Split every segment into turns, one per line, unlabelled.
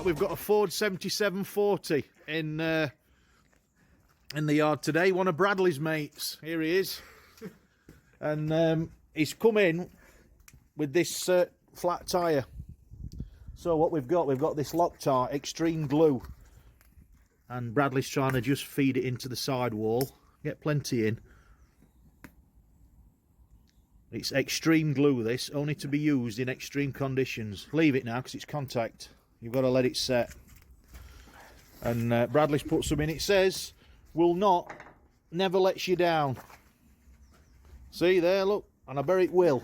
Right, we've got a Ford 7740 in the yard today. One of Bradley's mates. Here he is. And he's come in with this flat tyre. So what we've got this Loctite extreme glue. And Bradley's trying to just feed it into the sidewall. Get plenty in. It's extreme glue, this, only to be used in extreme conditions. Leave it now because it's contact. You've got to let it set. And Bradley's put some in. It says, will not, never lets you down. See there, look, and I bet it will.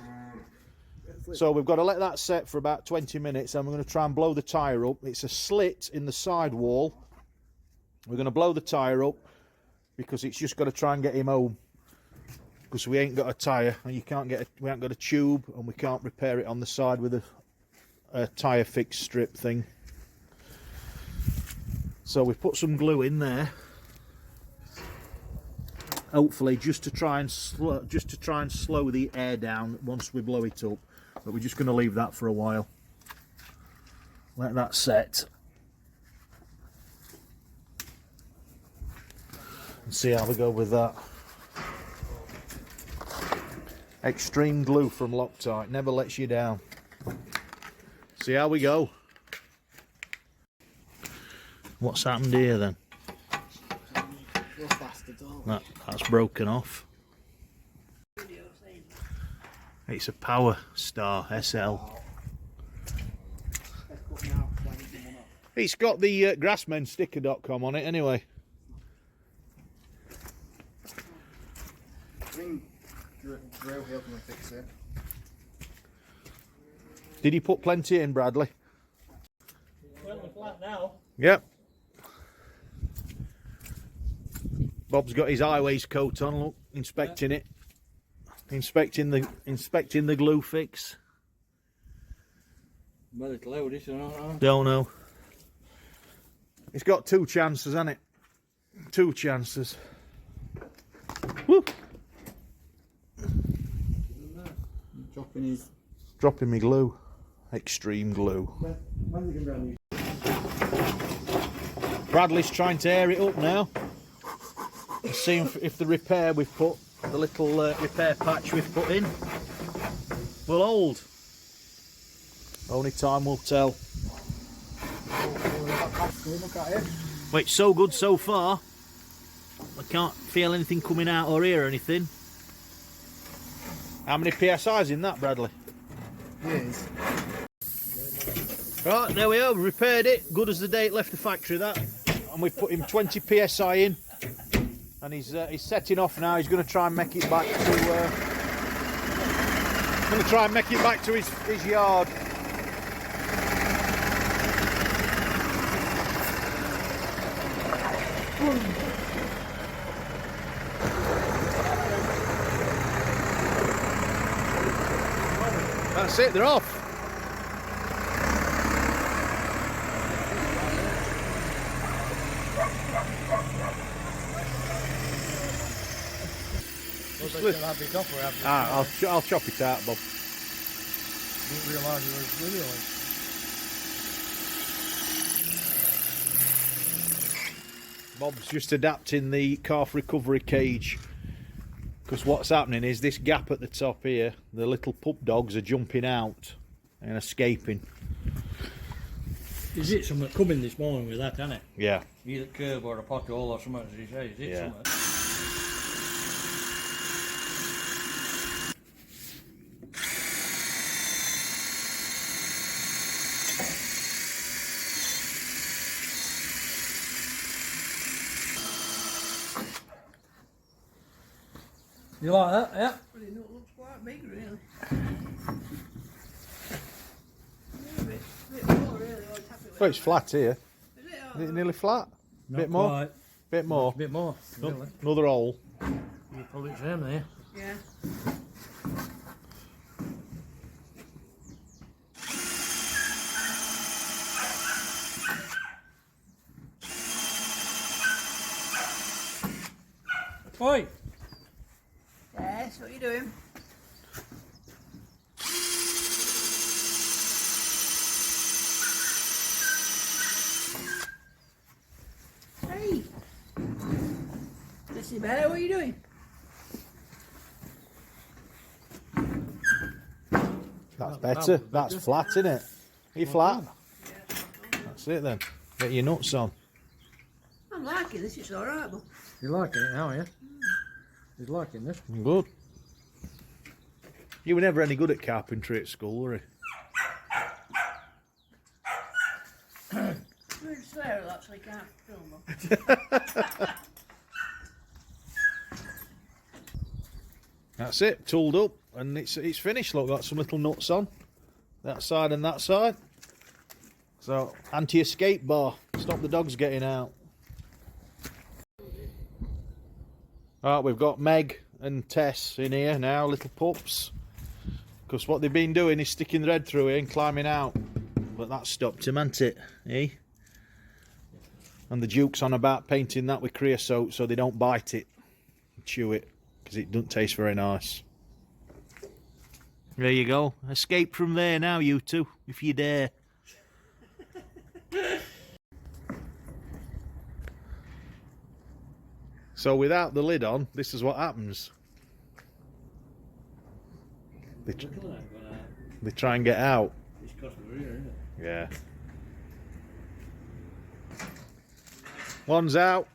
So we've got to let that set for about 20 minutes and we're going to try and blow the tyre up. It's a slit in the sidewall. We're going to blow the tyre up because it's just got to try and get him home. Because we ain't got a tyre and you can't get we haven't got a tube and we can't repair it on the side with a tyre fix strip thing. So we've put some glue in there, hopefully just to try and slow the air down once we blow it up. But we're just going to leave that for a while. Let that set and see how we go with that. Extreme glue from Loctite, never lets you down. See how we go. What's happened here then? That's broken off. It's a Power Star SL. It's got the grassmensticker.com on it anyway.
Drill help me fix it.
Did he put plenty in, Bradley?
Well, we're flat now.
Yep. Bob's got his highways coat on, look, inspecting it. Inspecting the glue fix.
Well, it's loud, isn't it?
Don't know. It's got two chances, hasn't it? Two chances. Woo! Dropping me glue. Extreme glue. Bradley's trying to air it up now. See if the repair we've put, the little repair patch we've put in, will hold. Only time will tell. Well, it's so good so far. I can't feel anything coming out or hear anything. How many PSI's in that, Bradley?
Yes.
Right, there we are, repaired it. Good as the day it left the factory, that. And we've put him 20 PSI in. And he's setting off now. He's going to try and make it back to his yard. That's it, they're off. I'll chop it out, Bob.
Didn't realise it was videoing.
Bob's just adapting the calf recovery cage. Because what's happening is this gap at the top here, the little pup dogs are jumping out and escaping.
Is it something coming this morning with that, isn't it?
Yeah.
Either curb or a pothole or something, as you say. Is it something? You like that? Yeah.
Well, it looks quite big, really.
Well, it's flat here.
Is it?
Is it nearly flat?
Not
Bit more?
quite.
Bit more?
A bit more. Really.
Another hole.
You probably trim there.
Yeah.
Oi!
Yes, what are you doing? This is better. What are you doing?
That's better. That's flat, isn't it? Are you flat? That's it then. Get your nuts on.
I'm liking this. It's alright, but
You liking it now, yeah? He's liking this.
Good. You were never any good at carpentry at school, were you?
I'm going to swear a lot so I can't film them.
That's it, tooled up, and it's finished. Look, got some little nuts on that side and that side. So, anti-escape bar, stop the dogs getting out. Alright, we've got Meg and Tess in here now, little pups. Because what they've been doing is sticking their head through here and climbing out. But that stopped him, hasn't it? Eh? And the Duke's on about painting that with creosote so they don't bite it and chew it, because it doesn't taste very nice. There you go. Escape from there now, you two, if you dare. So without the lid on, this is what happens. They try and get out. Yeah. One's out.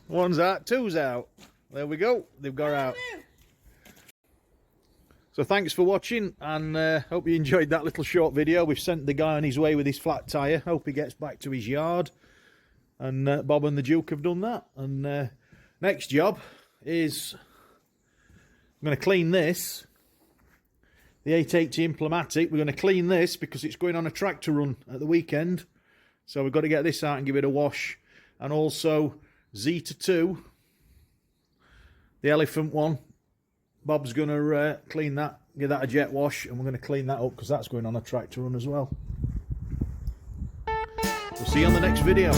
One's out, two's out. There we go. They've got out. So thanks for watching, and hope you enjoyed that little short video. We've sent the guy on his way with his flat tyre. Hope he gets back to his yard. And Bob and the Duke have done that. And next job is I'm going to clean this. The 880 Inflating. We're going to clean this because it's going on a tractor run at the weekend. So we've got to get this out and give it a wash. And also Zeta 2, the elephant one. Bob's going to clean that, give that a jet wash, and we're going to clean that up because that's going on a tractor run as well. We'll see you on the next video.